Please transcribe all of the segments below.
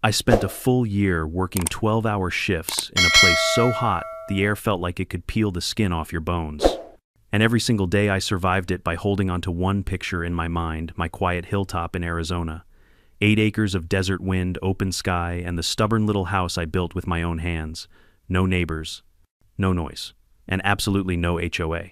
I spent a full year working 12-hour shifts in a place so hot the air felt like it could peel the skin off your bones. And every single day I survived it by holding onto one picture in my mind, my quiet hilltop in Arizona. 8 acres of desert wind, open sky, and the stubborn little house I built with my own hands. No neighbors, no noise, and absolutely no HOA.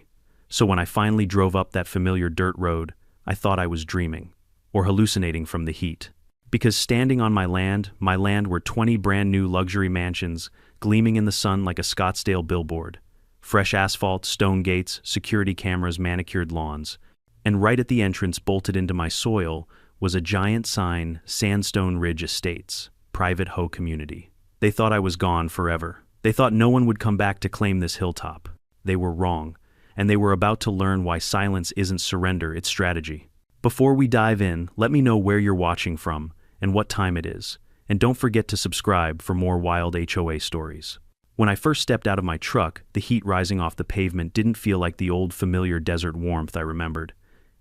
So when I finally drove up that familiar dirt road, I thought I was dreaming, or hallucinating from the heat. Because standing on my land were 20 brand new luxury mansions, gleaming in the sun like a Scottsdale billboard. Fresh asphalt, stone gates, security cameras, manicured lawns. And right at the entrance, bolted into my soil, was a giant sign, Sandstone Ridge Estates, private HOA community. They thought I was gone forever. They thought no one would come back to claim this hilltop. They were wrong, and they were about to learn why silence isn't surrender, it's strategy. Before we dive in, let me know where you're watching from and what time it is, and don't forget to subscribe for more wild HOA stories. When I first stepped out of my truck, the heat rising off the pavement didn't feel like the old familiar desert warmth I remembered.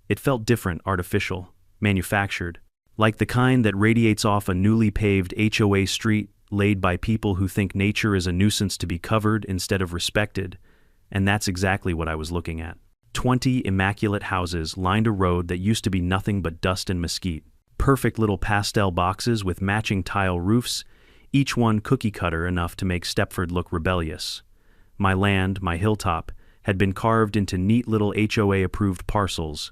It felt different, artificial, manufactured, like the kind that radiates off a newly paved HOA street laid by people who think nature is a nuisance to be covered instead of respected, and that's exactly what I was looking at. 20 immaculate houses lined a road that used to be nothing but dust and mesquite. Perfect little pastel boxes with matching tile roofs, each one cookie-cutter enough to make Stepford look rebellious. My land, my hilltop, had been carved into neat little HOA-approved parcels,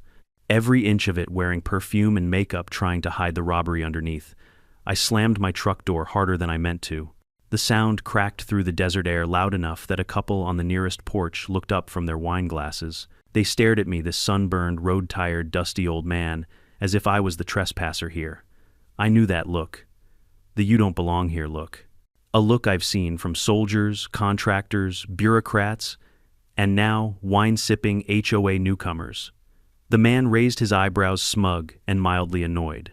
every inch of it wearing perfume and makeup trying to hide the robbery underneath. I slammed my truck door harder than I meant to. The sound cracked through the desert air loud enough that a couple on the nearest porch looked up from their wine glasses. They stared at me, this sunburned, road-tired, dusty old man, as if I was the trespasser here. I knew that look. The "you don't belong here" look. A look I've seen from soldiers, contractors, bureaucrats, and now wine-sipping HOA newcomers. The man raised his eyebrows, smug and mildly annoyed.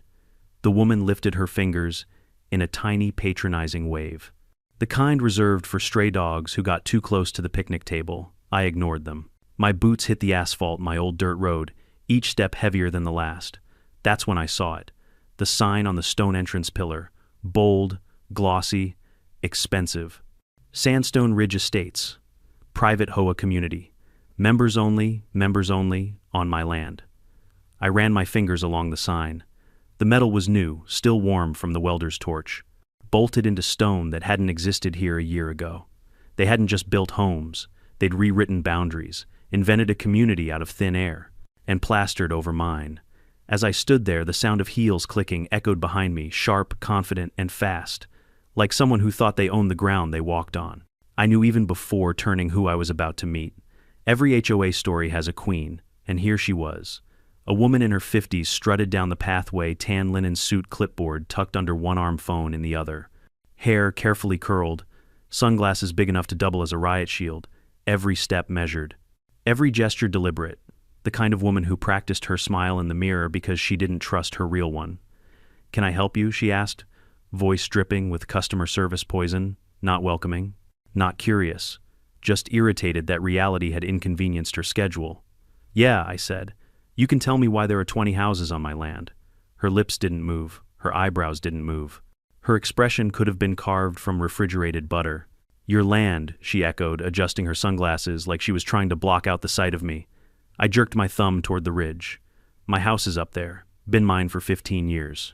The woman lifted her fingers in a tiny patronizing wave. The kind reserved for stray dogs who got too close to the picnic table. I ignored them. My boots hit the asphalt, my old dirt road, each step heavier than the last. That's when I saw it. The sign on the stone entrance pillar. Bold, glossy, expensive. Sandstone Ridge Estates. Private HOA community. Members only, on my land. I ran my fingers along the sign. The metal was new, still warm from the welder's torch. Bolted into stone that hadn't existed here a year ago. They hadn't just built homes. They'd rewritten boundaries, invented a community out of thin air, and plastered over mine. As I stood there, the sound of heels clicking echoed behind me, sharp, confident, and fast, like someone who thought they owned the ground they walked on. I knew even before turning who I was about to meet. Every HOA story has a queen, and here she was. A woman in her 50s strutted down the pathway, tan linen suit, clipboard tucked under one arm, phone in the other. Hair carefully curled, sunglasses big enough to double as a riot shield, every step measured. Every gesture deliberate. The kind of woman who practiced her smile in the mirror because she didn't trust her real one. "Can I help you?" she asked, voice dripping with customer service poison, not welcoming, not curious, just irritated that reality had inconvenienced her schedule. "Yeah," I said. "You can tell me why there are 20 houses on my land." Her lips didn't move, her eyebrows didn't move. Her expression could have been carved from refrigerated butter. "Your land," she echoed, adjusting her sunglasses like she was trying to block out the sight of me. I jerked my thumb toward the ridge. "My house is up there. Been mine for 15 years.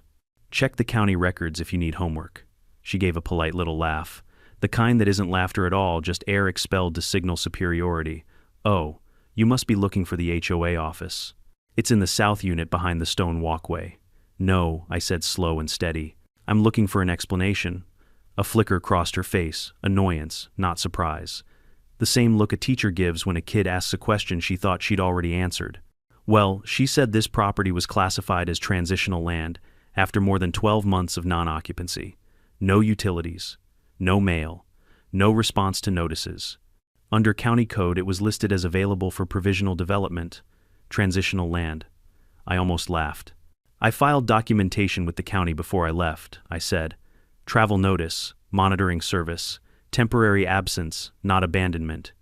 Check the county records if you need homework." She gave a polite little laugh. The kind that isn't laughter at all, just air expelled to signal superiority. "Oh, you must be looking for the HOA office. It's in the south unit behind the stone walkway." "No," I said, slow and steady. "I'm looking for an explanation." A flicker crossed her face, annoyance, not surprise. The same look a teacher gives when a kid asks a question she thought she'd already answered. "Well, she said this property was classified as transitional land after more than 12 months of non-occupancy. No utilities, no mail, no response to notices. Under county code, it was listed as available for provisional development, transitional land." I almost laughed. "I filed documentation with the county before I left," I said. "Travel notice, monitoring service, temporary absence, not abandonment."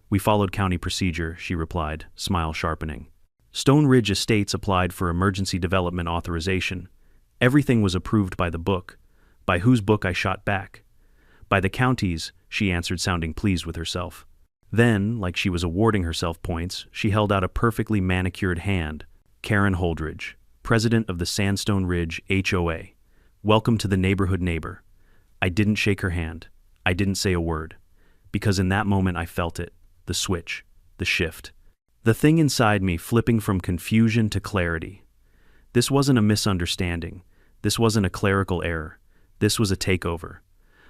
"We followed county procedure," she replied, smile sharpening. Stone Ridge Estates applied for emergency development authorization. Everything was approved by the book. By whose book? I shot back. By the county's, she answered, sounding pleased with herself. Then, like she was awarding herself points, she held out a perfectly manicured hand. Karen Holdridge, president of the Sandstone Ridge HOA. Welcome to the neighborhood, neighbor. I didn't shake her hand. I didn't say a word. Because in that moment I felt it. The switch. The shift. The thing inside me flipping from confusion to clarity. This wasn't a misunderstanding. This wasn't a clerical error. This was a takeover.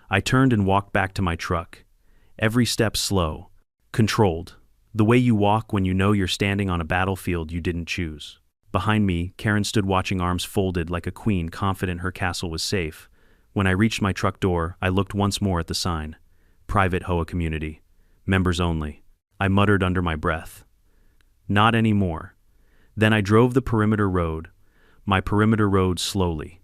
I turned and walked back to my truck. Every step slow. Controlled. The way you walk when you know you're standing on a battlefield you didn't choose. Behind me, Karen stood watching, arms folded like a queen, confident her castle was safe. When I reached my truck door, I looked once more at the sign. Private HOA community. Members only. I muttered under my breath. Not anymore. Then I drove the perimeter road. My perimeter road slowly.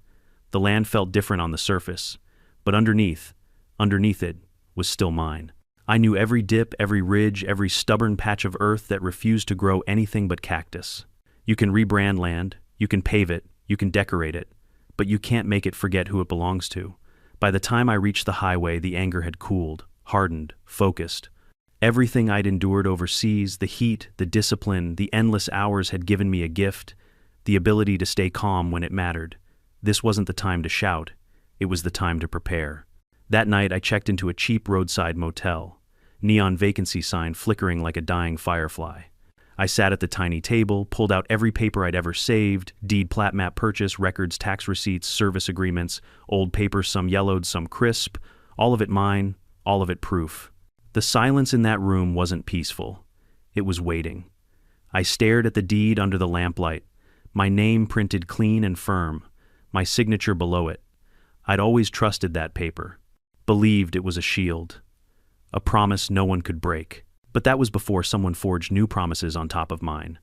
The land felt different on the surface, but underneath it, was still mine. I knew every dip, every ridge, every stubborn patch of earth that refused to grow anything but cactus. You can rebrand land, you can pave it, you can decorate it, but you can't make it forget who it belongs to. By the time I reached the highway, the anger had cooled, hardened, focused. Everything I'd endured overseas, the heat, the discipline, the endless hours had given me a gift, the ability to stay calm when it mattered. This wasn't the time to shout, it was the time to prepare. That night I checked into a cheap roadside motel. Neon vacancy sign flickering like a dying firefly. I sat at the tiny table, pulled out every paper I'd ever saved, deed, plat map, purchase, records, tax receipts, service agreements, old papers, some yellowed, some crisp, all of it mine, all of it proof. The silence in that room wasn't peaceful. It was waiting. I stared at the deed under the lamplight, my name printed clean and firm, my signature below it. I'd always trusted that paper, believed it was a shield. A promise no one could break. But that was before someone forged new promises on top of mine.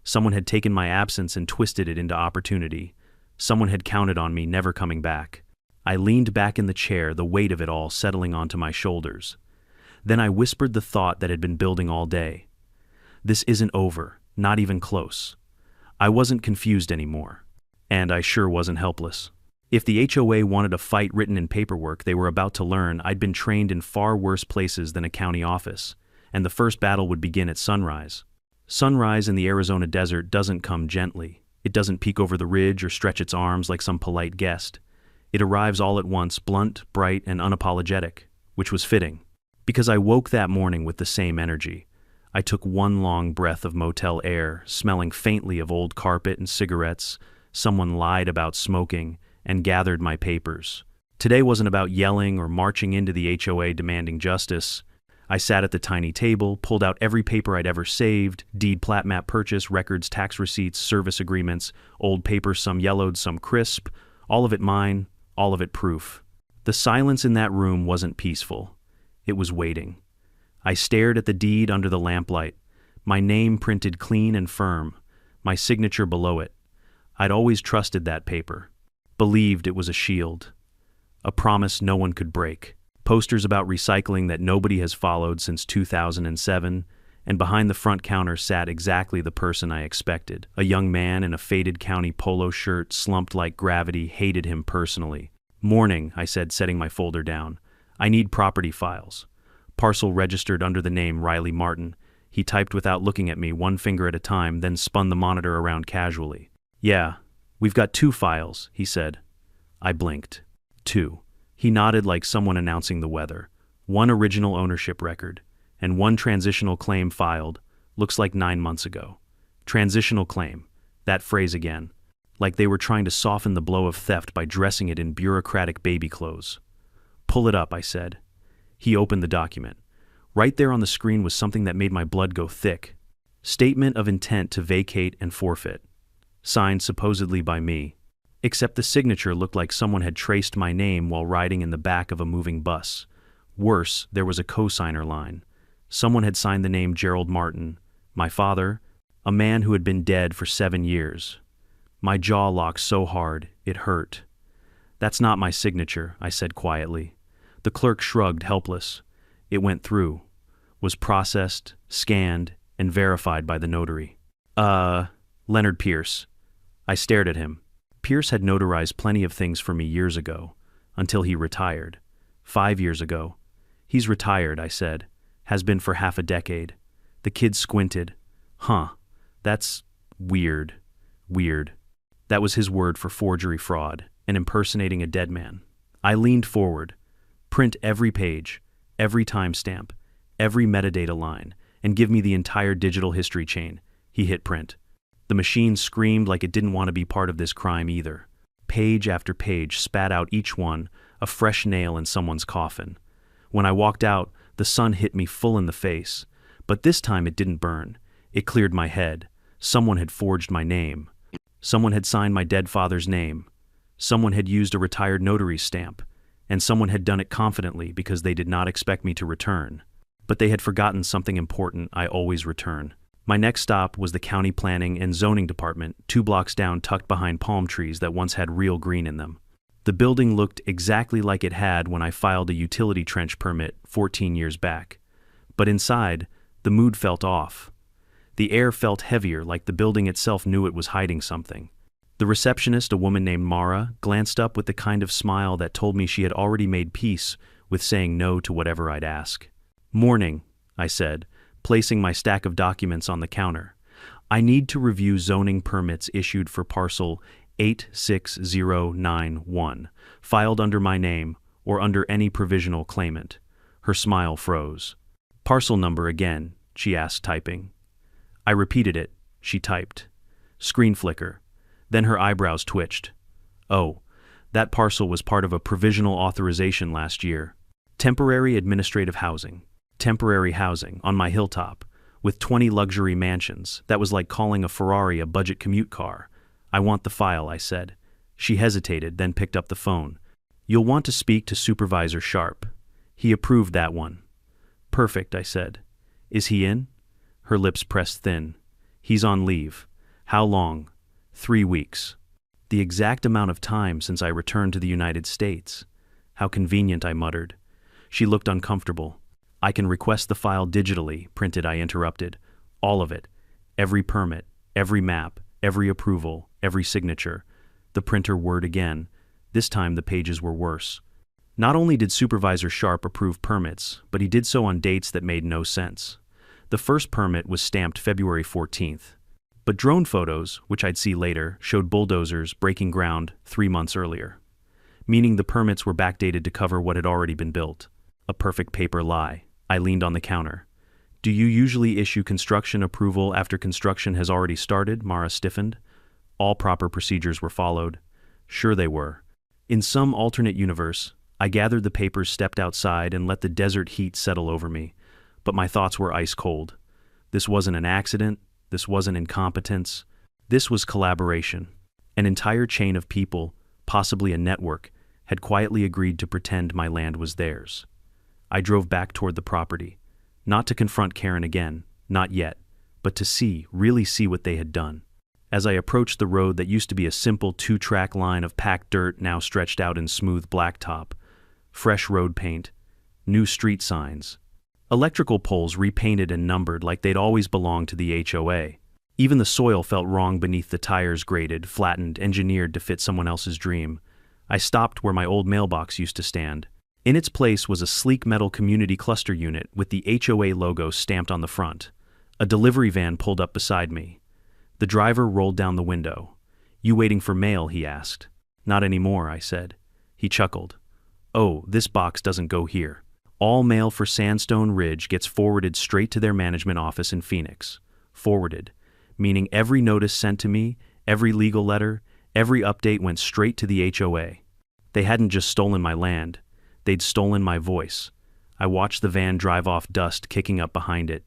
Someone had taken my absence and twisted it into opportunity. Someone had counted on me never coming back. I leaned back in the chair, the weight of it all settling onto my shoulders. Then I whispered the thought that had been building all day. This isn't over, not even close. I wasn't confused anymore. And I sure wasn't helpless. If the HOA wanted a fight written in paperwork, they were about to learn I'd been trained in far worse places than a county office, and the first battle would begin at sunrise. Sunrise in the Arizona desert doesn't come gently. It doesn't peek over the ridge or stretch its arms like some polite guest. It arrives all at once, blunt, bright, and unapologetic, which was fitting. Because I woke that morning with the same energy. I took one long breath of motel air, smelling faintly of old carpet and cigarettes. Someone lied about smoking, and gathered my papers. Today wasn't about yelling or marching into the HOA demanding justice. I sat at the tiny table, pulled out every paper I'd ever saved, deed, plat map, purchase, records, tax receipts, service agreements, old papers, some yellowed, some crisp, all of it mine, all of it proof. The silence in that room wasn't peaceful. It was waiting. I stared at the deed under the lamplight, my name printed clean and firm, my signature below it. I'd always trusted that paper. Believed it was a shield. A promise no one could break. Posters about recycling that nobody has followed since 2007, and behind the front counter sat exactly the person I expected. A young man in a faded county polo shirt, slumped like gravity, hated him personally. Morning, I said, setting my folder down. I need property files. Parcel registered under the name Riley Martin. He typed without looking at me, one finger at a time, then spun the monitor around casually. Yeah. We've got 2 files, he said. I blinked. 2. He nodded like someone announcing the weather. 1 original ownership record, and 1 transitional claim filed, looks like 9 months ago. Transitional claim. That phrase again. Like they were trying to soften the blow of theft by dressing it in bureaucratic baby clothes. Pull it up, I said. He opened the document. Right there on the screen was something that made my blood go thick. Statement of intent to vacate and forfeit. Signed supposedly by me. Except the signature looked like someone had traced my name while riding in the back of a moving bus. Worse, there was a cosigner line. Someone had signed the name Gerald Martin, my father, a man who had been dead for 7 years. My jaw locked so hard, it hurt. That's not my signature, I said quietly. The clerk shrugged, helpless. It went through, was processed, scanned, and verified by the notary. Leonard Pierce. I stared at him. Pierce had notarized plenty of things for me years ago. until he retired. 5 years ago. He's retired, I said. Has been for half a decade. The kid squinted. Huh. That's weird. Weird. That was his word for forgery fraud and impersonating a dead man. I leaned forward. Print every page, every timestamp, every metadata line, and give me the entire digital history chain. He hit print. The machine screamed like it didn't want to be part of this crime either. Page after page spat out, each one a fresh nail in someone's coffin. When I walked out, the sun hit me full in the face, but this time it didn't burn. It cleared my head. Someone had forged my name. Someone had signed my dead father's name. Someone had used a retired notary's stamp, and someone had done it confidently because they did not expect me to return. But they had forgotten something important. I always return. My next stop was the County Planning and Zoning Department, 2 blocks down, tucked behind palm trees that once had real green in them. The building looked exactly like it had when I filed a utility trench permit 14 years back. But inside, the mood felt off. The air felt heavier, like the building itself knew it was hiding something. The receptionist, a woman named Mara, glanced up with the kind of smile that told me she had already made peace with saying no to whatever I'd ask. "Morning," I said, placing my stack of documents on the counter. "I need to review zoning permits issued for parcel 86091, filed under my name or under any provisional claimant." Her smile froze. "Parcel number again," she asked, typing. I repeated it. She typed. Screen flicker. Then her eyebrows twitched. "Oh, that parcel was part of a provisional authorization last year. Temporary administrative housing. Temporary housing on my hilltop, with 20 luxury mansions. That was like calling a Ferrari a budget commute car. I want the file," I said. She hesitated, then picked up the phone. "You'll want to speak to Supervisor Sharp. He approved that one." "Perfect," I said. "Is he in?" Her lips pressed thin. "He's on leave." "How long?" 3 weeks. The exact amount of time since I returned to the United States. "How convenient," I muttered. She looked uncomfortable. "I can request the file digitally," printed, I interrupted. "All of it. Every permit, every map, every approval, every signature." The printer whirred again. This time the pages were worse. Not only did Supervisor Sharp approve permits, but he did so on dates that made no sense. The first permit was stamped February 14th. But drone photos, which I'd see later, showed bulldozers breaking ground 3 months earlier. Meaning the permits were backdated to cover what had already been built. A perfect paper lie. I leaned on the counter. "Do you usually issue construction approval after construction has already started?" Mara stiffened. All proper procedures were followed. Sure they were. In some alternate universe, I gathered the papers, stepped outside, and let the desert heat settle over me. But my thoughts were ice cold. This wasn't an accident. This wasn't incompetence. This was collaboration. An entire chain of people, possibly a network, had quietly agreed to pretend my land was theirs. I drove back toward the property, not to confront Karen again, not yet, but to see, really see what they had done. As I approached the road that used to be a simple 2-track line of packed dirt now stretched out in smooth blacktop, fresh road paint, new street signs, electrical poles repainted and numbered like they'd always belonged to the HOA. Even the soil felt wrong beneath the tires, graded, flattened, engineered to fit someone else's dream. I stopped where my old mailbox used to stand. In its place was a sleek metal community cluster unit with the HOA logo stamped on the front. A delivery van pulled up beside me. The driver rolled down the window. "You waiting for mail?" he asked. "Not anymore," I said. He chuckled. "Oh, this box doesn't go here. All mail for Sandstone Ridge gets forwarded straight to their management office in Phoenix." Forwarded, meaning every notice sent to me, every legal letter, every update went straight to the HOA. They hadn't just stolen my land. They'd stolen my voice. I watched the van drive off, dust kicking up behind it.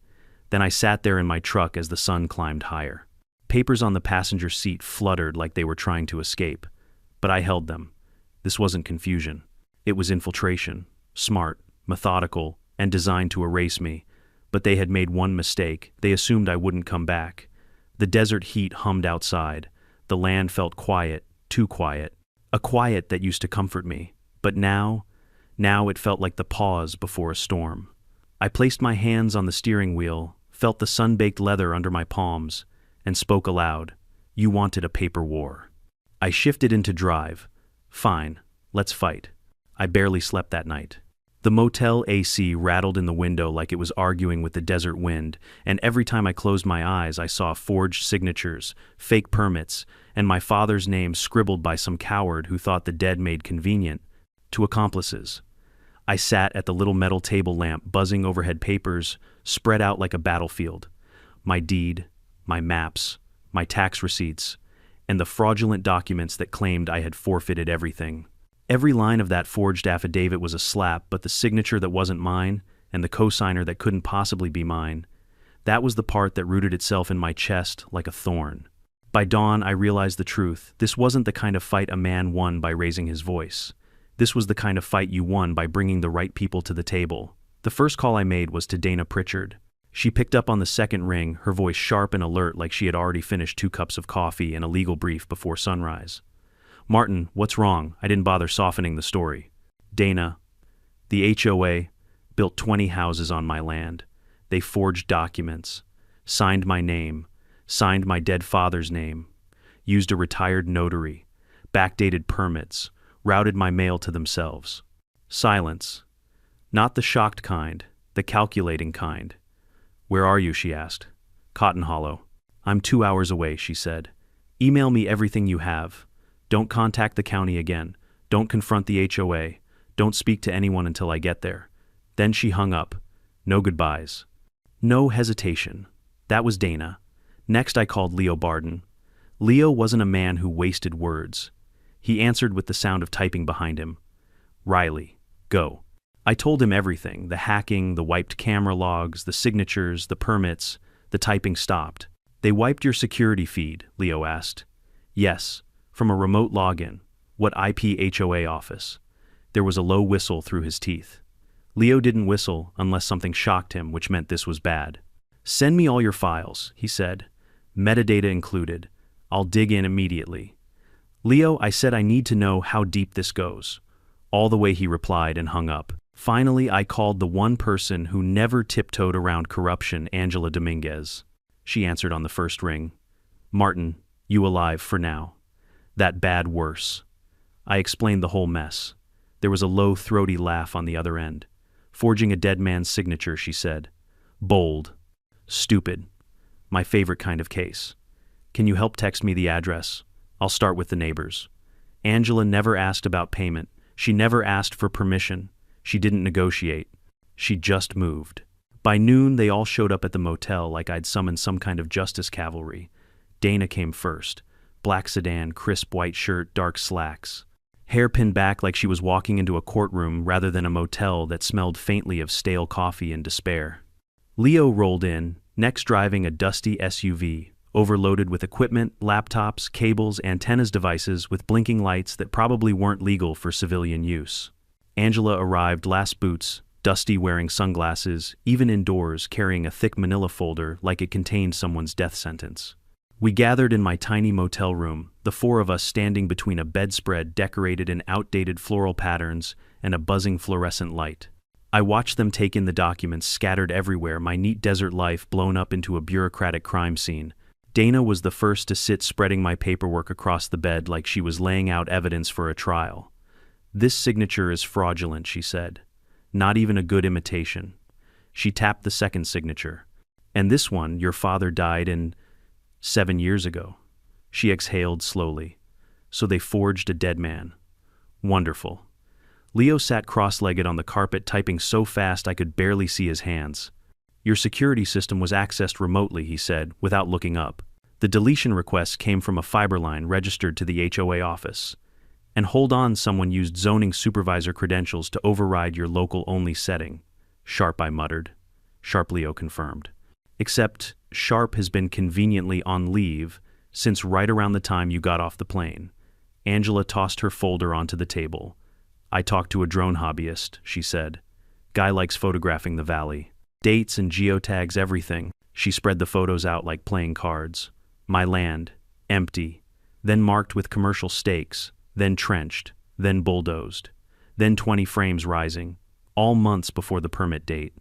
Then I sat there in my truck as the sun climbed higher. Papers on the passenger seat fluttered like they were trying to escape. But I held them. This wasn't confusion. It was infiltration. Smart, methodical, and designed to erase me. But they had made one mistake. They assumed I wouldn't come back. The desert heat hummed outside. The land felt quiet, too quiet. A quiet that used to comfort me. But now it felt like the pause before a storm. I placed my hands on the steering wheel, felt the sun-baked leather under my palms, and spoke aloud. "You wanted a paper war." I shifted into drive. "Fine, let's fight." I barely slept that night. The motel AC rattled in the window like it was arguing with the desert wind, and every time I closed my eyes I saw forged signatures, fake permits, and my father's name scribbled by some coward who thought the dead made convenient, to accomplices. I sat at the little metal table lamp buzzing overhead papers, spread out like a battlefield. My deed, my maps, my tax receipts, and the fraudulent documents that claimed I had forfeited everything. Every line of that forged affidavit was a slap, but the signature that wasn't mine, and the cosigner that couldn't possibly be mine, that was the part that rooted itself in my chest like a thorn. By dawn, I realized the truth. This wasn't the kind of fight a man won by raising his voice. This was the kind of fight you won by bringing the right people to the table. The first call I made was to Dana Pritchard. She picked up on the second ring, her voice sharp and alert like she had already finished 2 cups of coffee and a legal brief before sunrise. "Martin, what's wrong? I didn't bother softening the story." "Dana, the HOA built 20 houses on my land. They forged documents, signed my name, signed my dead father's name, used a retired notary, backdated permits, routed my mail to themselves." Silence. Not the shocked kind, the calculating kind. "Where are you?" she asked. "Cotton Hollow." "I'm 2 hours away," she said. "Email me everything you have. Don't contact the county again. Don't confront the HOA. Don't speak to anyone until I get there." Then she hung up. No goodbyes. No hesitation. That was Dana. Next I called Leo Barden. Leo wasn't a man who wasted words. He answered with the sound of typing behind him. "Riley, go." I told him everything, the hacking, the wiped camera logs, the signatures, the permits. The typing stopped. "They wiped your security feed?" Leo asked. "Yes. From a remote login." "What IP HOA office?" There was a low whistle through his teeth. Leo didn't whistle unless something shocked him, which meant this was bad. "Send me all your files," he said. "Metadata included. I'll dig in immediately." "Leo, I said I need to know how deep this goes." All the way he replied and hung up. Finally, I called the one person who never tiptoed around corruption, Angela Dominguez. She answered on the first ring. "Martin, you alive for now. That bad worse." I explained the whole mess. There was a low, throaty laugh on the other end. "Forging a dead man's signature," she said. "Bold. Stupid. My favorite kind of case. Can you help text me the address? I'll start with the neighbors." Angela never asked about payment. She never asked for permission. She didn't negotiate. She just moved. By noon, they all showed up at the motel like I'd summoned some kind of justice cavalry. Dana came first. Black sedan, crisp white shirt, dark slacks. Hair pinned back like she was walking into a courtroom rather than a motel that smelled faintly of stale coffee and despair. Leo rolled in, next driving a dusty SUV, overloaded with equipment, laptops, cables, antennas, devices with blinking lights that probably weren't legal for civilian use. Angela arrived last boots, dusty, wearing sunglasses, even indoors carrying a thick manila folder like it contained someone's death sentence. We gathered in my tiny motel room, the 4 of us standing between a bedspread decorated in outdated floral patterns and a buzzing fluorescent light. I watched them take in the documents scattered everywhere, my neat desert life blown up into a bureaucratic crime scene. Dana was the first to sit, spreading my paperwork across the bed like she was laying out evidence for a trial. "This signature is fraudulent," she said. "Not even a good imitation." She tapped the second signature. "And this one, your father died in 7 years ago." She exhaled slowly. "So they forged a dead man. Wonderful." Leo sat cross-legged on the carpet, typing so fast I could barely see his hands. "Your security system was accessed remotely," he said, without looking up. "The deletion request came from a fiber line registered to the HOA office. And hold on, someone used zoning supervisor credentials to override your local-only setting." "Sharp," I muttered. "Sharp," Leo confirmed. "Except Sharp has been conveniently on leave since right around the time you got off the plane." Angela tossed her folder onto the table. "I talked to a drone hobbyist," she said. "Guy likes photographing the valley. Dates and geotags, everything." She spread the photos out like playing cards. My land, empty, then marked with commercial stakes, then trenched, then bulldozed, then 20 frames rising, all months before the permit date.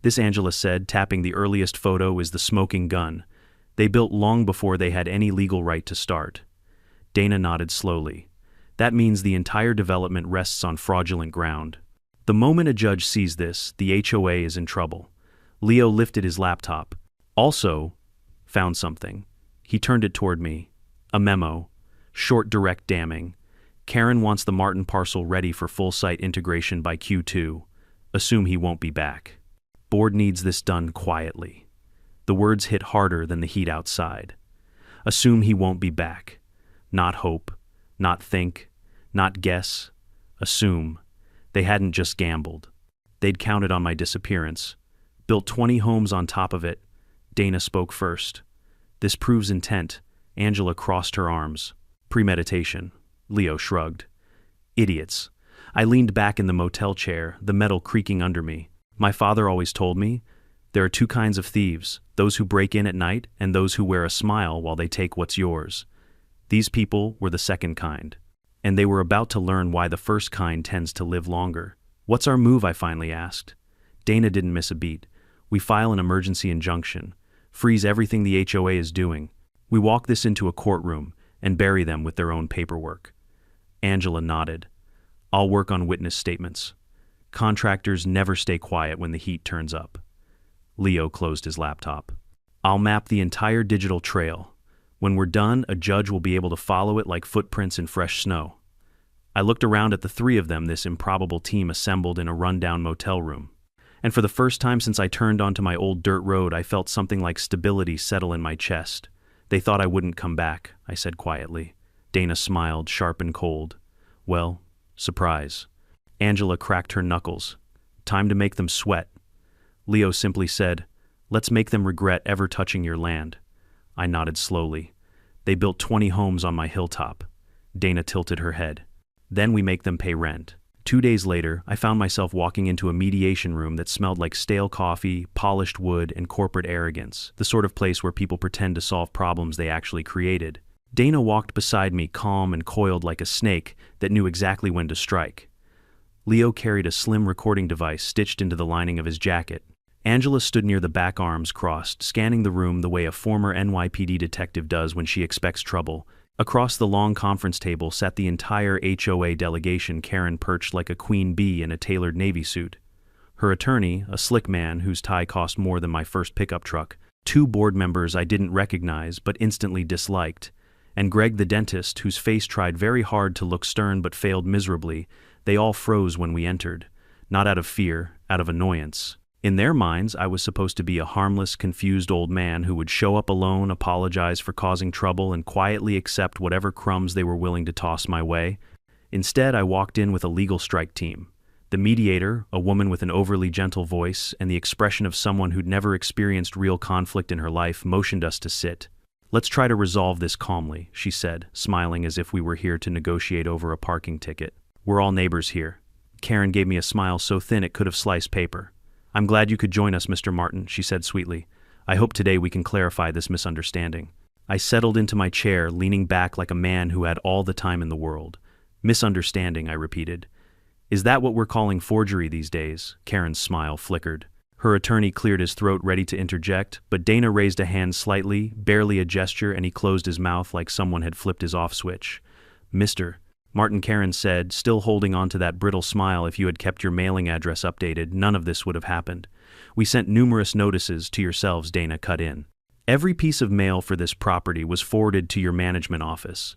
"This," Angela said, tapping the earliest photo, "is the smoking gun. They built long before they had any legal right to start." Dana nodded slowly. That means the entire development rests on fraudulent ground. The moment a judge sees this, the HOA is in trouble. Leo lifted his laptop. Also, found something. He turned it toward me. A memo. Short, direct, damning. Karen wants the Martin parcel ready for full site integration by Q2. Assume he won't be back. Board needs this done quietly. The words hit harder than the heat outside. Assume he won't be back. Not hope. Not think. Not guess. Assume. They hadn't just gambled. They'd counted on my disappearance. Built 20 homes on top of it. Dana spoke first. This proves intent. Angela crossed her arms. Premeditation. Leo shrugged. Idiots. I leaned back in the motel chair, the metal creaking under me. My father always told me, there are two kinds of thieves, those who break in at night and those who wear a smile while they take what's yours. These people were the second kind. And they were about to learn why the first kind tends to live longer. What's our move, I finally asked. Dana didn't miss a beat. We file an emergency injunction. Freeze everything the HOA is doing. We walk this into a courtroom and bury them with their own paperwork. Angela nodded. I'll work on witness statements. Contractors never stay quiet when the heat turns up. Leo closed his laptop. I'll map the entire digital trail. When we're done, a judge will be able to follow it like footprints in fresh snow. I looked around at the three of them, this improbable team assembled in a rundown motel room. And for the first time since I turned onto my old dirt road, I felt something like stability settle in my chest. They thought I wouldn't come back, I said quietly. Dana smiled, sharp and cold. Well, surprise. Angela cracked her knuckles. Time to make them sweat. Leo simply said, let's make them regret ever touching your land. I nodded slowly. They built 20 homes on my hilltop. Dana tilted her head. Then we make them pay rent. 2 days later, I found myself walking into a mediation room that smelled like stale coffee, polished wood, and corporate arrogance, the sort of place where people pretend to solve problems they actually created. Dana walked beside me, calm and coiled like a snake that knew exactly when to strike. Leo carried a slim recording device stitched into the lining of his jacket. Angela stood near the back, arms crossed, scanning the room the way a former NYPD detective does when she expects trouble. Across the long conference table sat the entire HOA delegation, Karen perched like a queen bee in a tailored Navy suit. Her attorney, a slick man whose tie cost more than my first pickup truck, 2 board members I didn't recognize but instantly disliked, and Greg the dentist, whose face tried very hard to look stern but failed miserably. They all froze when we entered, not out of fear, out of annoyance. In their minds, I was supposed to be a harmless, confused old man who would show up alone, apologize for causing trouble, and quietly accept whatever crumbs they were willing to toss my way. Instead, I walked in with a legal strike team. The mediator, a woman with an overly gentle voice and the expression of someone who'd never experienced real conflict in her life, motioned us to sit. Let's try to resolve this calmly, she said, smiling as if we were here to negotiate over a parking ticket. We're all neighbors here. Karen gave me a smile so thin it could have sliced paper. I'm glad you could join us, Mr. Martin, she said sweetly. I hope today we can clarify this misunderstanding. I settled into my chair, leaning back like a man who had all the time in the world. Misunderstanding, I repeated. Is that what we're calling forgery these days? Karen's smile flickered. Her attorney cleared his throat, ready to interject, but Dana raised a hand slightly, barely a gesture, and he closed his mouth like someone had flipped his off switch. Mr. Martin, Karen said, still holding on to that brittle smile, if you had kept your mailing address updated, none of this would have happened. We sent numerous notices to yourselves, Dana cut in. Every piece of mail for this property was forwarded to your management office.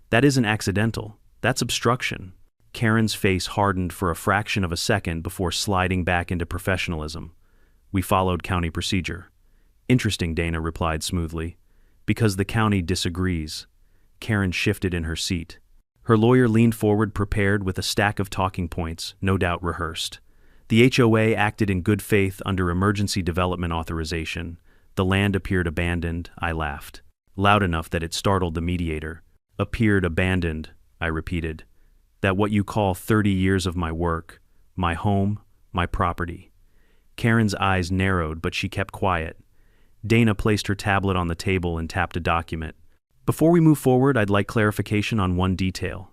That isn't accidental. That's obstruction. Karen's face hardened for a fraction of a second before sliding back into professionalism. We followed county procedure. Interesting, Dana replied smoothly. Because the county disagrees. Karen shifted in her seat. Her lawyer leaned forward, prepared with a stack of talking points, no doubt rehearsed. The HOA acted in good faith under emergency development authorization. The land appeared abandoned, I laughed. Loud enough that it startled the mediator. Appeared abandoned, I repeated. That what you call 30 years of my work, my home, my property. Karen's eyes narrowed, but she kept quiet. Dana placed her tablet on the table and tapped a document. Before we move forward, I'd like clarification on one detail.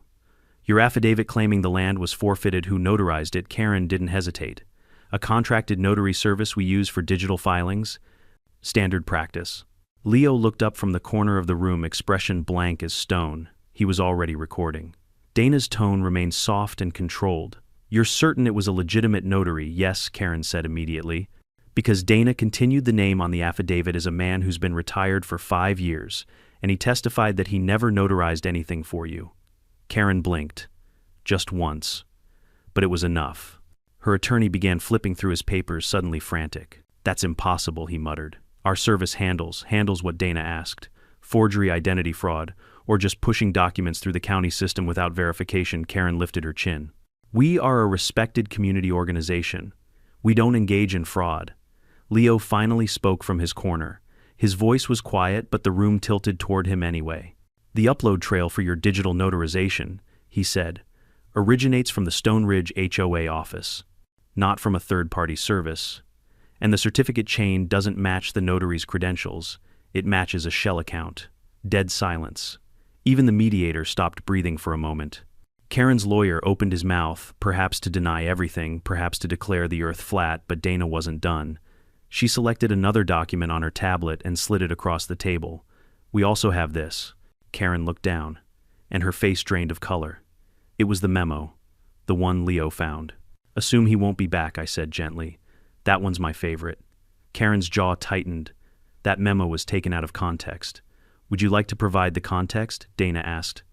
Your affidavit claiming the land was forfeited, who notarized it? Karen didn't hesitate. A contracted notary service we use for digital filings? Standard practice. Leo looked up from the corner of the room, expression blank as stone. He was already recording. Dana's tone remained soft and controlled. "You're certain it was a legitimate notary?" "Yes," Karen said immediately. Because Dana continued the name on the affidavit as a man who's been retired for 5 years, and he testified that he never notarized anything for you. Karen blinked. Just once. But it was enough. Her attorney began flipping through his papers, suddenly frantic. "That's impossible," he muttered. "Our service handles what Dana asked. Forgery, identity fraud, or just pushing documents through the county system without verification." Karen lifted her chin. "We are a respected community organization. We don't engage in fraud." Leo finally spoke from his corner. His voice was quiet, but the room tilted toward him anyway. "The upload trail for your digital notarization," he said, "originates from the Stone Ridge HOA office, not from a third-party service. And the certificate chain doesn't match the notary's credentials. It matches a shell account." Dead silence. Even the mediator stopped breathing for a moment. Karen's lawyer opened his mouth, perhaps to deny everything, perhaps to declare the earth flat, but Dana wasn't done. She selected another document on her tablet and slid it across the table. "We also have this." Karen looked down, and her face drained of color. It was the memo, the one Leo found. "Assume he won't be back," I said gently. "That one's my favorite." Karen's jaw tightened. That memo was taken out of context. "Would you like to provide the context?" Dana asked.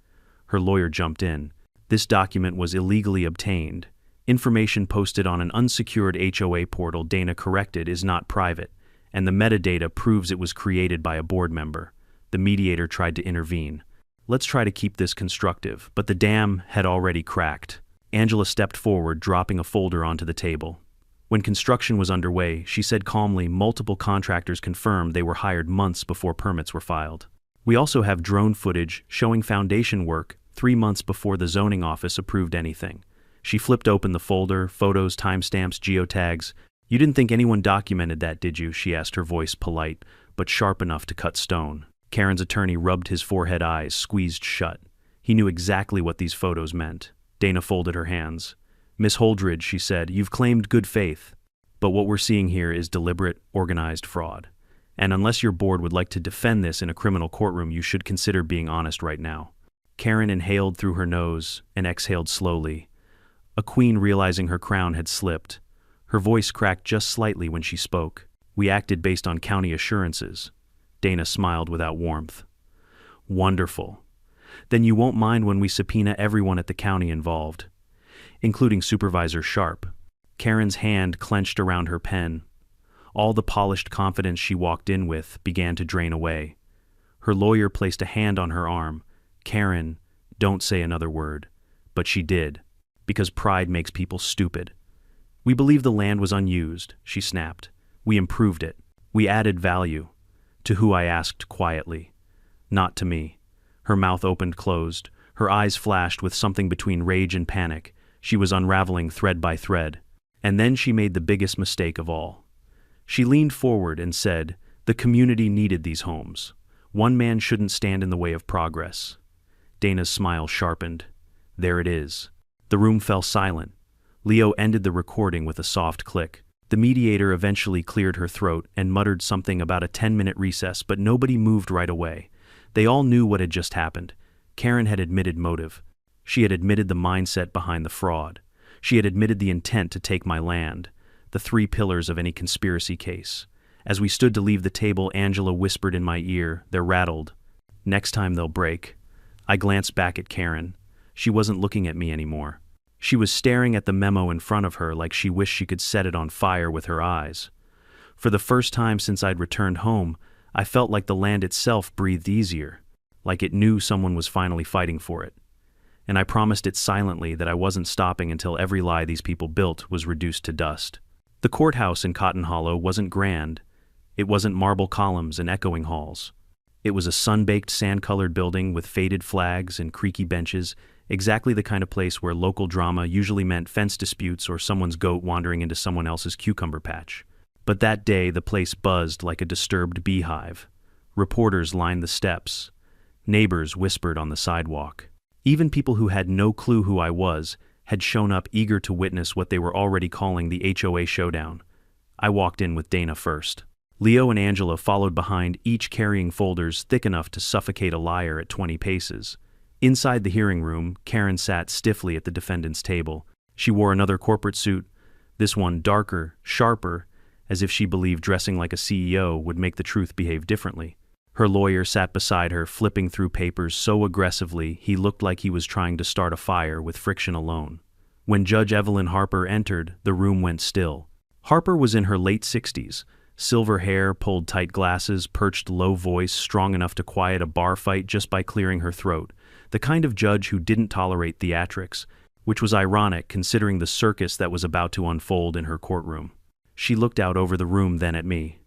Her lawyer jumped in. "This document was illegally obtained. Information posted on an unsecured HOA portal," Dana corrected, "is not private, and the metadata proves it was created by a board member." The mediator tried to intervene. "Let's try to keep this constructive," but the dam had already cracked. Angela stepped forward, dropping a folder onto the table. When construction was underway, she said calmly, "Multiple contractors confirmed they were hired months before permits were filed. We also have drone footage showing foundation work 3 months before the zoning office approved anything." She flipped open the folder, photos, timestamps, geotags. "You didn't think anyone documented that, did you?" she asked, her voice polite, but sharp enough to cut stone. Karen's attorney rubbed his forehead, eyes squeezed shut. He knew exactly what these photos meant. Dana folded her hands. "Miss Holdridge," she said, "you've claimed good faith. But what we're seeing here is deliberate, organized fraud. And unless your board would like to defend this in a criminal courtroom, you should consider being honest right now." Karen inhaled through her nose and exhaled slowly. A queen realizing her crown had slipped. Her voice cracked just slightly when she spoke. "We acted based on county assurances." Dana smiled without warmth. "Wonderful. Then you won't mind when we subpoena everyone at the county involved, including Supervisor Sharp." Karen's hand clenched around her pen. All the polished confidence she walked in with began to drain away. Her lawyer placed a hand on her arm. "Karen, don't say another word." But she did. "Because pride makes people stupid. We believe the land was unused," she snapped. "We improved it. We added value." "To who?" I asked quietly. "Not to me." Her mouth opened, closed. Her eyes flashed with something between rage and panic. She was unraveling thread by thread. And then she made the biggest mistake of all. She leaned forward and said, "The community needed these homes. One man shouldn't stand in the way of progress." Dana's smile sharpened. "There it is." The room fell silent. Leo ended the recording with a soft click. The mediator eventually cleared her throat and muttered something about a 10-minute recess, but nobody moved right away. They all knew what had just happened. Karen had admitted motive. She had admitted the mindset behind the fraud. She had admitted the intent to take my land, the 3 pillars of any conspiracy case. As we stood to leave the table, Angela whispered in my ear, "They're rattled. Next time they'll break." I glanced back at Karen. She wasn't looking at me anymore. She was staring at the memo in front of her like she wished she could set it on fire with her eyes. For the first time since I'd returned home, I felt like the land itself breathed easier, like it knew someone was finally fighting for it. And I promised it silently that I wasn't stopping until every lie these people built was reduced to dust. The courthouse in Cotton Hollow wasn't grand. It wasn't marble columns and echoing halls. It was a sun-baked, sand-colored building with faded flags and creaky benches, exactly the kind of place where local drama usually meant fence disputes or someone's goat wandering into someone else's cucumber patch. But that day, the place buzzed like a disturbed beehive. Reporters lined the steps. Neighbors whispered on the sidewalk. Even people who had no clue who I was had shown up, eager to witness what they were already calling the HOA showdown. I walked in with Dana first. Leo and Angela followed behind, each carrying folders thick enough to suffocate a liar at 20 paces. Inside the hearing room, Karen sat stiffly at the defendant's table. She wore another corporate suit, this one darker, sharper, as if she believed dressing like a CEO would make the truth behave differently. Her lawyer sat beside her, flipping through papers so aggressively he looked like he was trying to start a fire with friction alone. When Judge Evelyn Harper entered, the room went still. Harper was in her late 60s, silver hair, pulled tight glasses, perched low voice strong enough to quiet a bar fight just by clearing her throat, the kind of judge who didn't tolerate theatrics, which was ironic considering the circus that was about to unfold in her courtroom. She looked out over the room then at me.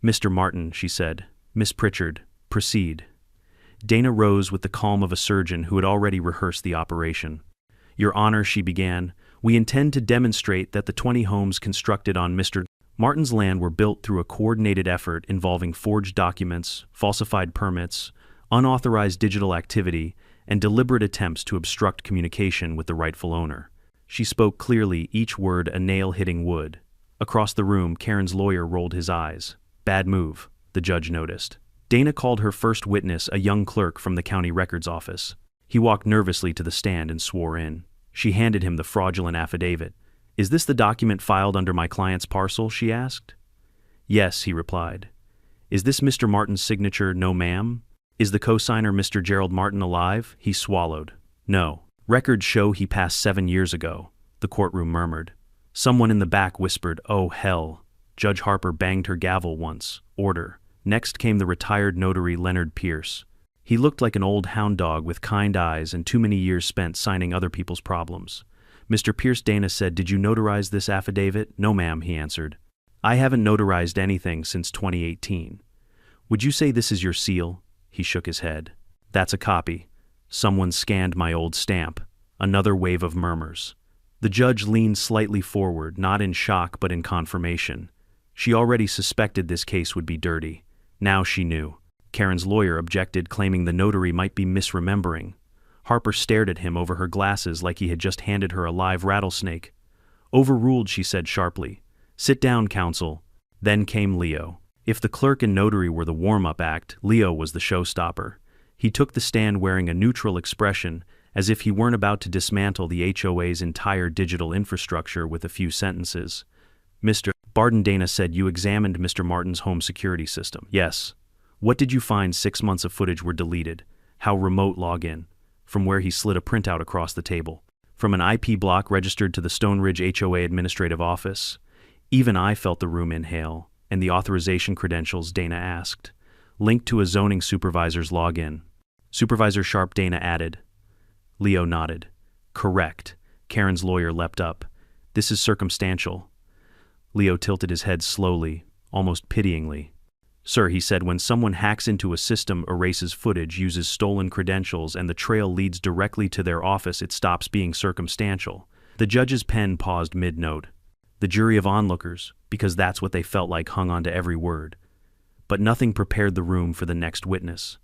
"Mr. Martin," she said. "Miss Pritchard, proceed." Dana rose with the calm of a surgeon who had already rehearsed the operation. "Your Honor," she began, "we intend to demonstrate that the 20 homes constructed on Mr. Martin's land were built through a coordinated effort involving forged documents, falsified permits, unauthorized digital activity, and deliberate attempts to obstruct communication with the rightful owner." She spoke clearly, each word a nail hitting wood. Across the room, Karen's lawyer rolled his eyes. "Bad move," the judge noticed. Dana called her first witness, a young clerk from the county records office. He walked nervously to the stand and swore in. She handed him the fraudulent affidavit. "Is this the document filed under my client's parcel?" she asked. "Yes," he replied. "Is this Mr. Martin's signature?" "No, ma'am." "Is the co-signer Mr. Gerald Martin alive?" He swallowed. "No. Records show he passed 7 years ago," the courtroom murmured. Someone in the back whispered, "Oh, hell." Judge Harper banged her gavel once. "Order." Next came the retired notary Leonard Pierce. He looked like an old hound dog with kind eyes and too many years spent signing other people's problems. "Mr. Pierce," Dana said, "did you notarize this affidavit?" "No, ma'am," he answered. "I haven't notarized anything since 2018. "Would you say this is your seal?" He shook his head. "That's a copy. Someone scanned my old stamp." Another wave of murmurs. The judge leaned slightly forward, not in shock but in confirmation. She already suspected this case would be dirty. Now she knew. Karen's lawyer objected, claiming the notary might be misremembering. Harper stared at him over her glasses like he had just handed her a live rattlesnake. "Overruled," she said sharply. "Sit down, counsel." Then came Leo. If the clerk and notary were the warm-up act, Leo was the showstopper. He took the stand wearing a neutral expression, as if he weren't about to dismantle the HOA's entire digital infrastructure with a few sentences. "Mr. Barden," Dana said, "you examined Mr. Martin's home security system." "Yes." "What did you find?" 6 months of footage were deleted. How remote login? From where he slid a printout across the table. From an IP block registered to the Stone Ridge HOA administrative office. Even I felt the room inhale. "And the authorization credentials?" Dana asked. "Linked to a zoning supervisor's login." "Supervisor Sharp," Dana added. Leo nodded. "Correct." Karen's lawyer leapt up. "This is circumstantial." Leo tilted his head slowly, almost pityingly. "Sir," he said, "when someone hacks into a system, erases footage, uses stolen credentials, and the trail leads directly to their office, it stops being circumstantial." The judge's pen paused mid-note. The jury of onlookers, because that's what they felt like, hung on to every word. But nothing prepared the room for the next witness.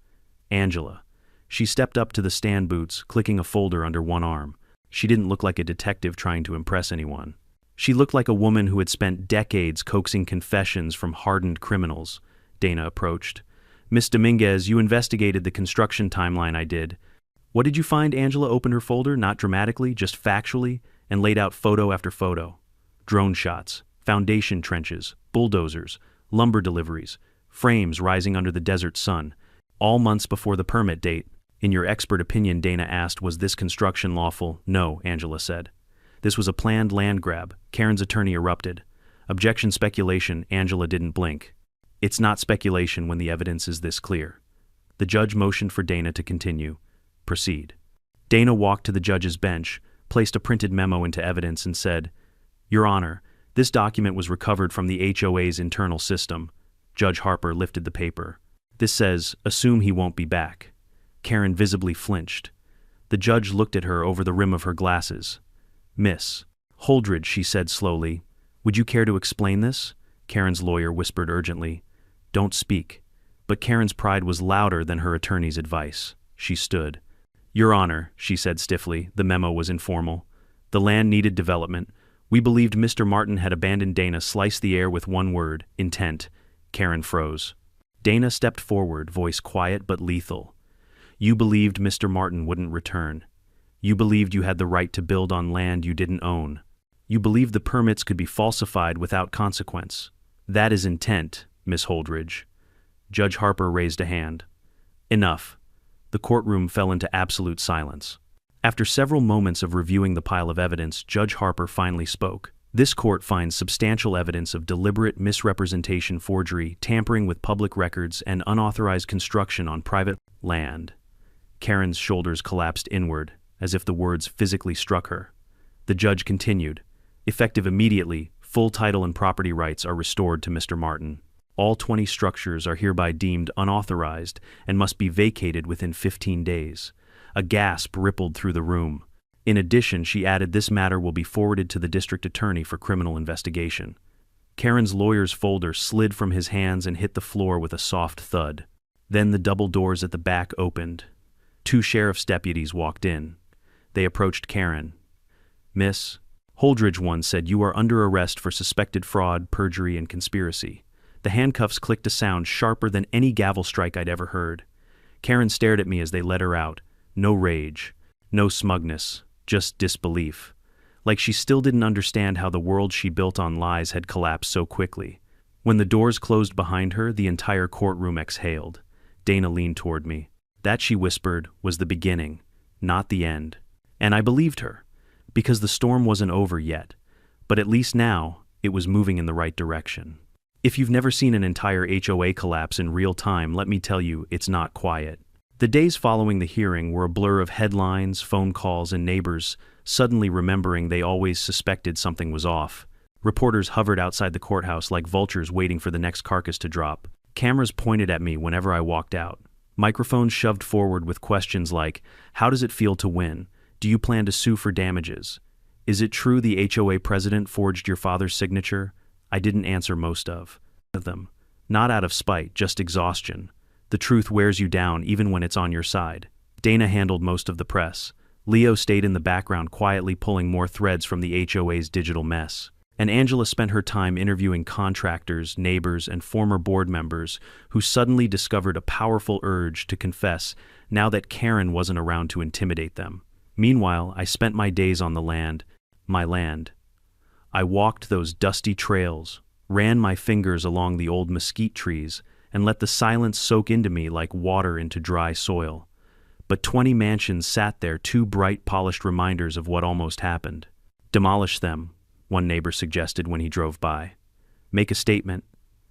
Angela. She stepped up to the stand boots, clicking a folder under one arm. She didn't look like a detective trying to impress anyone. She looked like a woman who had spent decades coaxing confessions from hardened criminals. Dana approached. "Miss Dominguez, you investigated the construction timeline I did. What did you find?" Angela opened her folder, not dramatically, just factually, and laid out photo after photo. Drone shots, foundation trenches, bulldozers, lumber deliveries, frames rising under the desert sun, all months before the permit date. "In your expert opinion," Dana asked, "was this construction lawful?" "No," Angela said. "This was a planned land grab." Karen's attorney erupted. "Objection, speculation." Angela didn't blink. "It's not speculation when the evidence is this clear." The judge motioned for Dana to continue. "Proceed." Dana walked to the judge's bench, placed a printed memo into evidence, and said, "Your Honor, this document was recovered from the HOA's internal system." Judge Harper lifted the paper. "This says, assume he won't be back." Karen visibly flinched. The judge looked at her over the rim of her glasses. "Miss Holdridge," she said slowly, "would you care to explain this?" Karen's lawyer whispered urgently, "Don't speak." But Karen's pride was louder than her attorney's advice. She stood. "Your Honor," she said stiffly, the memo was informal. "The land needed development. We believed Mr. Martin had abandoned." Dana sliced the air with one word, intent. Karen froze. Dana stepped forward, voice quiet but lethal. You believed Mr. Martin wouldn't return. You believed you had the right to build on land you didn't own. You believed the permits could be falsified without consequence. That is intent, Miss Holdridge. Judge Harper raised a hand. Enough. The courtroom fell into absolute silence. After several moments of reviewing the pile of evidence, Judge Harper finally spoke. This court finds substantial evidence of deliberate misrepresentation, forgery, tampering with public records, and unauthorized construction on private land. Karen's shoulders collapsed inward, as if the words physically struck her. The judge continued. Effective immediately, full title and property rights are restored to Mr. Martin. All 20 structures are hereby deemed unauthorized and must be vacated within 15 days. A gasp rippled through the room. In addition, she added, this matter will be forwarded to the district attorney for criminal investigation. Karen's lawyer's folder slid from his hands and hit the floor with a soft thud. Then the double doors at the back opened. 2 sheriff's deputies walked in. They approached Karen. Miss Holdridge, one said, you are under arrest for suspected fraud, perjury, and conspiracy. The handcuffs clicked a sound sharper than any gavel strike I'd ever heard. Karen stared at me as they led her out. No rage, no smugness, just disbelief. Like she still didn't understand how the world she built on lies had collapsed so quickly. When the doors closed behind her, the entire courtroom exhaled. Dana leaned toward me. That, she whispered, was the beginning, not the end. And I believed her, because the storm wasn't over yet. But at least now, it was moving in the right direction. If you've never seen an entire HOA collapse in real time, let me tell you, it's not quiet. The days following the hearing were a blur of headlines, phone calls, and neighbors suddenly remembering they always suspected something was off. Reporters hovered outside the courthouse like vultures waiting for the next carcass to drop. Cameras pointed at me whenever I walked out. Microphones shoved forward with questions like, how does it feel to win? Do you plan to sue for damages? Is it true the HOA president forged your father's signature? I didn't answer most of them. Not out of spite, just exhaustion. The truth wears you down even when it's on your side. Dana handled most of the press. Leo stayed in the background quietly pulling more threads from the HOA's digital mess. And Angela spent her time interviewing contractors, neighbors, and former board members who suddenly discovered a powerful urge to confess now that Karen wasn't around to intimidate them. Meanwhile, I spent my days on the land, my land. I walked those dusty trails, ran my fingers along the old mesquite trees, and let the silence soak into me like water into dry soil. But 20 mansions sat there, 2 bright, polished reminders of what almost happened. Demolish them, one neighbor suggested when he drove by. Make a statement.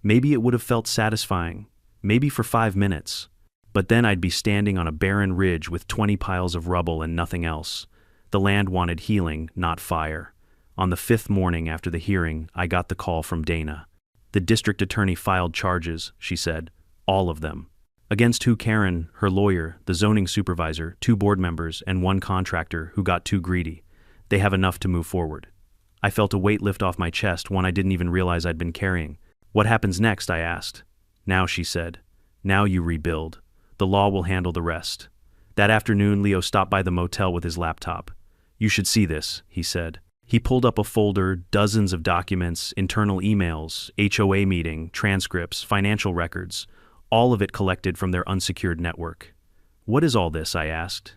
Maybe it would have felt satisfying, maybe for 5 minutes. But then I'd be standing on a barren ridge with 20 piles of rubble and nothing else. The land wanted healing, not fire. On the 5th morning after the hearing, I got the call from Dana. The district attorney filed charges, she said. All of them. Against who? Karen, her lawyer, the zoning supervisor, 2 board members, and 1 contractor who got too greedy. They have enough to move forward. I felt a weight lift off my chest, one I didn't even realize I'd been carrying. What happens next? I asked. Now, she said. Now you rebuild. The law will handle the rest. That afternoon, Leo stopped by the motel with his laptop. You should see this, he said. He pulled up a folder, dozens of documents, internal emails, HOA meeting, transcripts, financial records, all of it collected from their unsecured network. What is all this? I asked.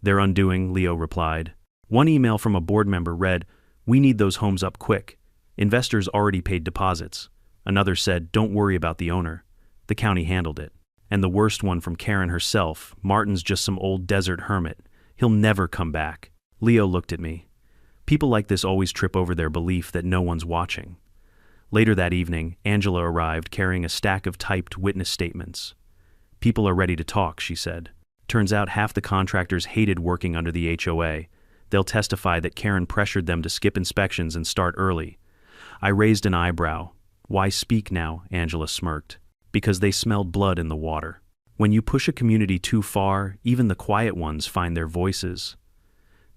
Their undoing, Leo replied. One email from a board member read, we need those homes up quick. Investors already paid deposits. Another said, don't worry about the owner. The county handled it. And the worst one from Karen herself, Martin's just some old desert hermit. He'll never come back. Leo looked at me. People like this always trip over their belief that no one's watching. Later that evening, Angela arrived carrying a stack of typed witness statements. People are ready to talk, she said. Turns out half the contractors hated working under the HOA. They'll testify that Karen pressured them to skip inspections and start early. I raised an eyebrow. Why speak now? Angela smirked. Because they smelled blood in the water. When you push a community too far, even the quiet ones find their voices.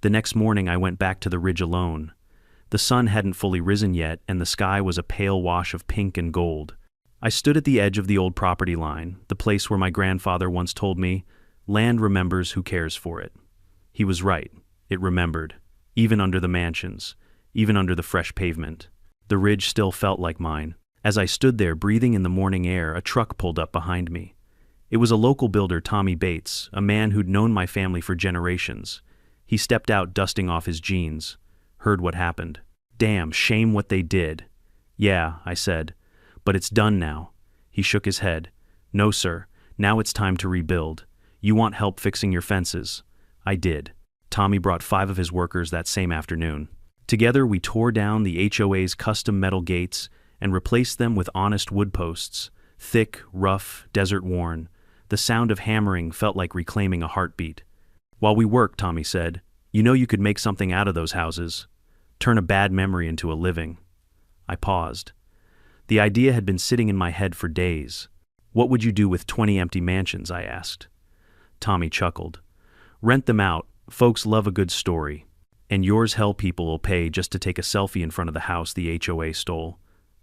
The next morning I went back to the ridge alone. The sun hadn't fully risen yet, and the sky was a pale wash of pink and gold. I stood at the edge of the old property line, the place where my grandfather once told me, land remembers who cares for it. He was right. It remembered. Even under the mansions. Even under the fresh pavement. The ridge still felt like mine. As I stood there breathing in the morning air, a truck pulled up behind me. It was a local builder, Tommy Bates, a man who'd known my family for generations. He stepped out dusting off his jeans. Heard what happened. "Damn, shame what they did." "Yeah," I said. "But it's done now." He shook his head. "No, sir. Now it's time to rebuild. You want help fixing your fences?" I did. Tommy brought 5 of his workers that same afternoon. Together we tore down the HOA's custom metal gates and replaced them with honest wood posts, thick, rough, desert-worn. The sound of hammering felt like reclaiming a heartbeat. "While we worked," Tommy said, "you know you could make something out of those houses. Turn a bad memory into a living." I paused. The idea had been sitting in my head for days. "What would you do with 20 empty mansions?" I asked. Tommy chuckled. "Rent them out. Folks love a good story. And yours hell people will pay just to take a selfie in front of the house the HOA stole."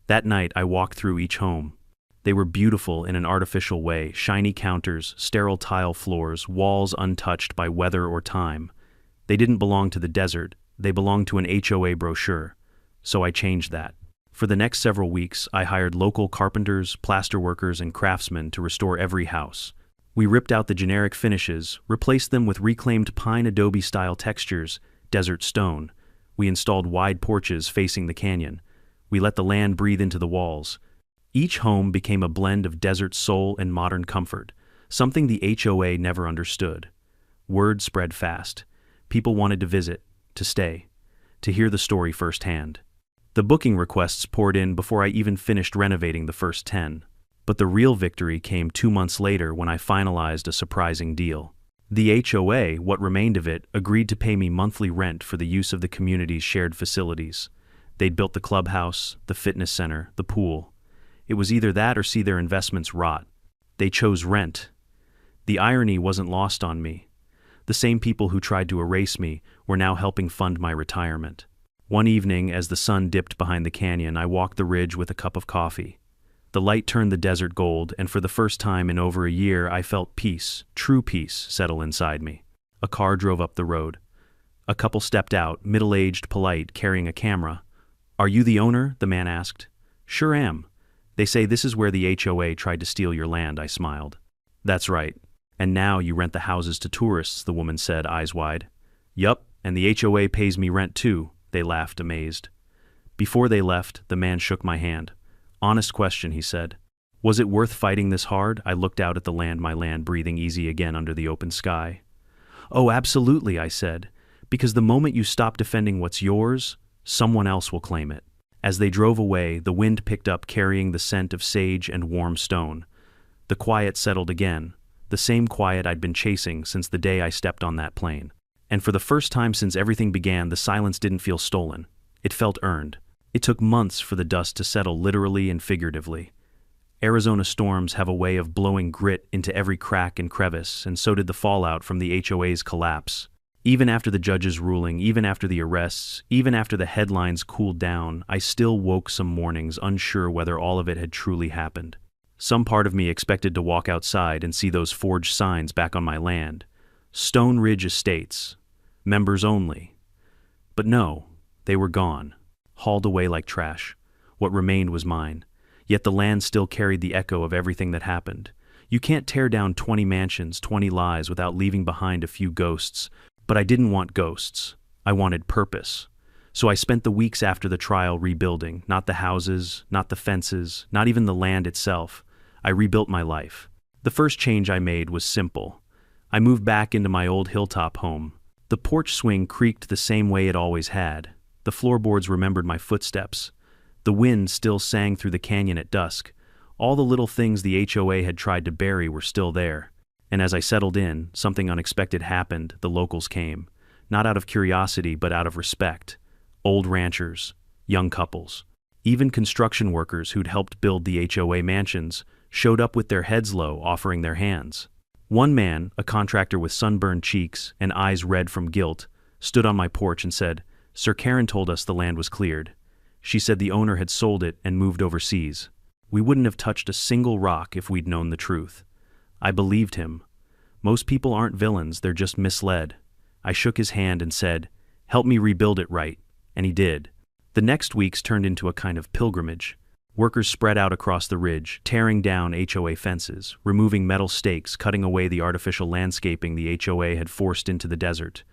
That night I walked through each home. They were beautiful in an artificial way, shiny counters, sterile tile floors, walls untouched by weather or time. They didn't belong to the desert, they belonged to an HOA brochure. So I changed that. For the next several weeks, I hired local carpenters, plasterworkers, and craftsmen to restore every house. We ripped out the generic finishes, replaced them with reclaimed pine adobe-style textures, desert stone. We installed wide porches facing the canyon. We let the land breathe into the walls. Each home became a blend of desert soul and modern comfort, something the HOA never understood. Word spread fast. People wanted to visit, to stay, to hear the story firsthand. The booking requests poured in before I even finished renovating the first 10. But the real victory came 2 months later when I finalized a surprising deal. The HOA, what remained of it, agreed to pay me monthly rent for the use of the community's shared facilities. They'd built the clubhouse, the fitness center, the pool. It was either that or see their investments rot. They chose rent. The irony wasn't lost on me. The same people who tried to erase me were now helping fund my retirement. One evening, as the sun dipped behind the canyon, I walked the ridge with a cup of coffee. The light turned the desert gold, and for the first time in over a year, I felt peace, true peace, settle inside me. A car drove up the road. A couple stepped out, middle-aged, polite, carrying a camera. "Are you the owner?" the man asked. "Sure am. They say this is where the HOA tried to steal your land," I smiled. "That's right. And now you rent the houses to tourists," the woman said, eyes wide. "Yup, and the HOA pays me rent too," they laughed, amazed. Before they left, the man shook my hand. "Honest question," he said. "Was it worth fighting this hard?" I looked out at the land, my land breathing easy again under the open sky. "Oh, absolutely," I said. "Because the moment you stop defending what's yours, someone else will claim it." As they drove away, the wind picked up, carrying the scent of sage and warm stone. The quiet settled again, the same quiet I'd been chasing since the day I stepped on that plane. And for the first time since everything began, the silence didn't feel stolen. It felt earned. It took months for the dust to settle, literally and figuratively. Arizona storms have a way of blowing grit into every crack and crevice, and so did the fallout from the HOA's collapse. Even after the judge's ruling, even after the arrests, even after the headlines cooled down, I still woke some mornings unsure whether all of it had truly happened. Some part of me expected to walk outside and see those forged signs back on my land. Stone Ridge Estates. Members only. But no, they were gone. Hauled away like trash. What remained was mine. Yet the land still carried the echo of everything that happened. You can't tear down 20 mansions, 20 lies without leaving behind a few ghosts. But I didn't want ghosts. I wanted purpose. So I spent the weeks after the trial rebuilding, not the houses, not the fences, not even the land itself. I rebuilt my life. The first change I made was simple. I moved back into my old hilltop home. The porch swing creaked the same way it always had. The floorboards remembered my footsteps. The wind still sang through the canyon at dusk. All the little things the HOA had tried to bury were still there. And as I settled in, something unexpected happened. The locals came. Not out of curiosity, but out of respect. Old ranchers, young couples, even construction workers who'd helped build the HOA mansions showed up with their heads low, offering their hands. One man, a contractor with sunburned cheeks and eyes red from guilt, stood on my porch and said, "Sir, Karen told us the land was cleared. She said the owner had sold it and moved overseas. We wouldn't have touched a single rock if we'd known the truth." I believed him. Most people aren't villains, they're just misled. I shook his hand and said, "Help me rebuild it right," and he did. The next weeks turned into a kind of pilgrimage. Workers spread out across the ridge, tearing down HOA fences, removing metal stakes, cutting away the artificial landscaping the HOA had forced into the desert.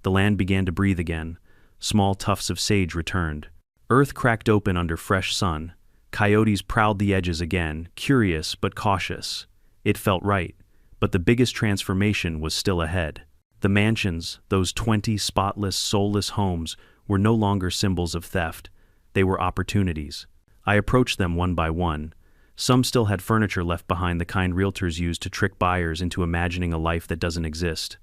The land began to breathe again. Small tufts of sage returned. Earth cracked open under fresh sun. Coyotes prowled the edges again, curious but cautious. It felt right, but the biggest transformation was still ahead. The mansions, those 20 spotless, soulless homes, were no longer symbols of theft. They were opportunities. I approached them one by one. Some still had furniture left behind, the kind realtors use to trick buyers into imagining a life that doesn't exist.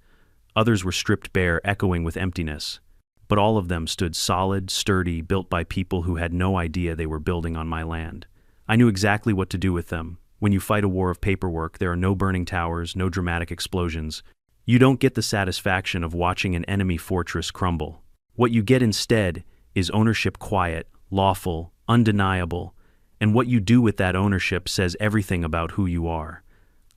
Others were stripped bare, echoing with emptiness. But all of them stood solid, sturdy, built by people who had no idea they were building on my land. I knew exactly what to do with them. When you fight a war of paperwork, there are no burning towers, no dramatic explosions. You don't get the satisfaction of watching an enemy fortress crumble. What you get instead is ownership, quiet, lawful, undeniable, and what you do with that ownership says everything about who you are.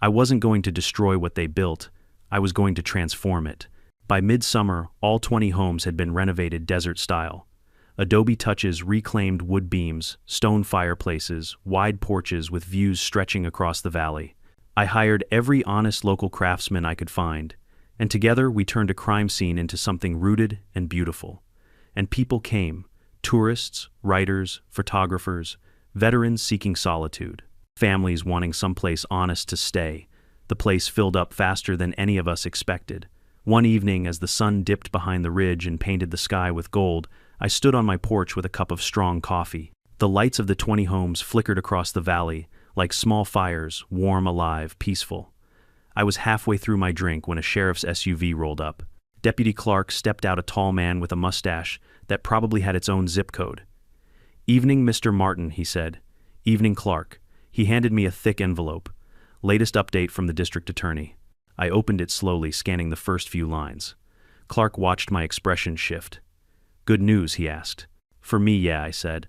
I wasn't going to destroy what they built. I was going to transform it. By midsummer, all 20 homes had been renovated desert style. Adobe touches, reclaimed wood beams, stone fireplaces, wide porches with views stretching across the valley. I hired every honest local craftsman I could find, and together we turned a crime scene into something rooted and beautiful. And people came. Tourists, writers, photographers, veterans seeking solitude, families wanting someplace honest to stay. The place filled up faster than any of us expected. One evening, as the sun dipped behind the ridge and painted the sky with gold, I stood on my porch with a cup of strong coffee. The lights of the 20 homes flickered across the valley, like small fires, warm, alive, peaceful. I was halfway through my drink when a sheriff's SUV rolled up. Deputy Clark stepped out, a tall man with a mustache that probably had its own zip code. "Evening, Mr. Martin," he said. "Evening, Clark." He handed me a thick envelope. Latest update from the district attorney. I opened it slowly, scanning the first few lines. Clark watched my expression shift. "Good news?" he asked. "For me, yeah," I said.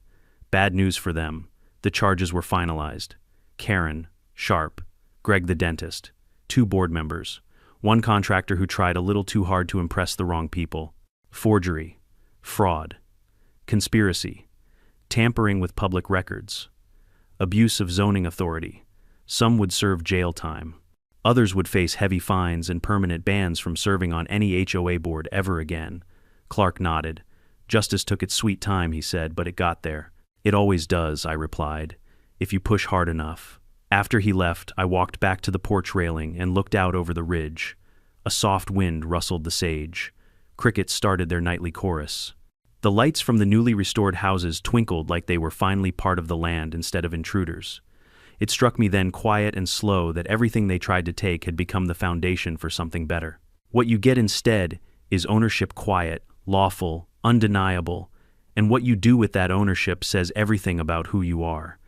"Bad news for them. The charges were finalized. Karen, Sharp, Greg the dentist, 2 board members, 1 contractor who tried a little too hard to impress the wrong people, forgery, fraud, conspiracy, tampering with public records, abuse of zoning authority. Some would serve jail time. Others would face heavy fines and permanent bans from serving on any HOA board ever again." Clark nodded. "Justice took its sweet time," he said, "but it got there." "It always does," I replied, "if you push hard enough." After he left, I walked back to the porch railing and looked out over the ridge. A soft wind rustled the sage. Crickets started their nightly chorus. The lights from the newly restored houses twinkled like they were finally part of the land instead of intruders. It struck me then, quiet and slow, that everything they tried to take had become the foundation for something better. What you get instead is ownership, quiet, lawful, undeniable, and what you do with that ownership says everything about who you are.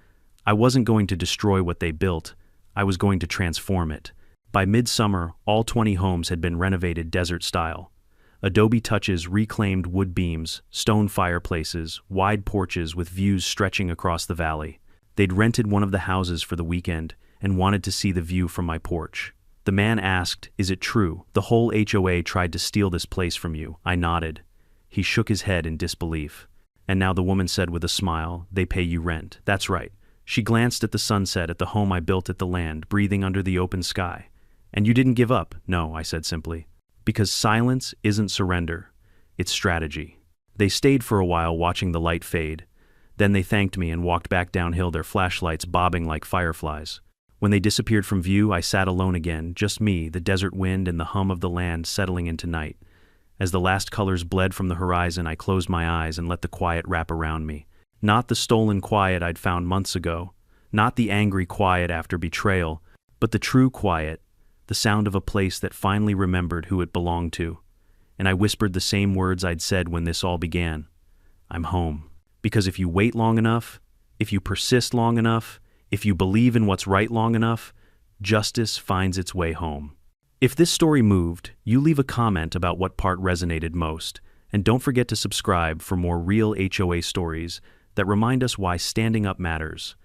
I wasn't going to destroy what they built. I was going to transform it. By midsummer, all 20 homes had been renovated desert style. Adobe touches, reclaimed wood beams, stone fireplaces, wide porches with views stretching across the valley. They'd rented one of the houses for the weekend and wanted to see the view from my porch. The man asked, "Is it true? The whole HOA tried to steal this place from you?" I nodded. He shook his head in disbelief. "And now," the woman said with a smile, "they pay you rent." "That's right." She glanced at the sunset, at the home I built, at the land, breathing under the open sky. "And you didn't give up?" "No," I said simply. "Because silence isn't surrender. It's strategy." They stayed for a while, watching the light fade. Then they thanked me and walked back downhill, their flashlights bobbing like fireflies. When they disappeared from view, I sat alone again, just me, the desert wind, and the hum of the land settling into night. As the last colors bled from the horizon, I closed my eyes and let the quiet wrap around me. Not the stolen quiet I'd found months ago, not the angry quiet after betrayal, but the true quiet, the sound of a place that finally remembered who it belonged to. And I whispered the same words I'd said when this all began. "I'm home." Because if you wait long enough, if you persist long enough, if you believe in what's right long enough, justice finds its way home. If this story moved, you leave a comment about what part resonated most, and don't forget to subscribe for more real HOA stories that remind us why standing up matters.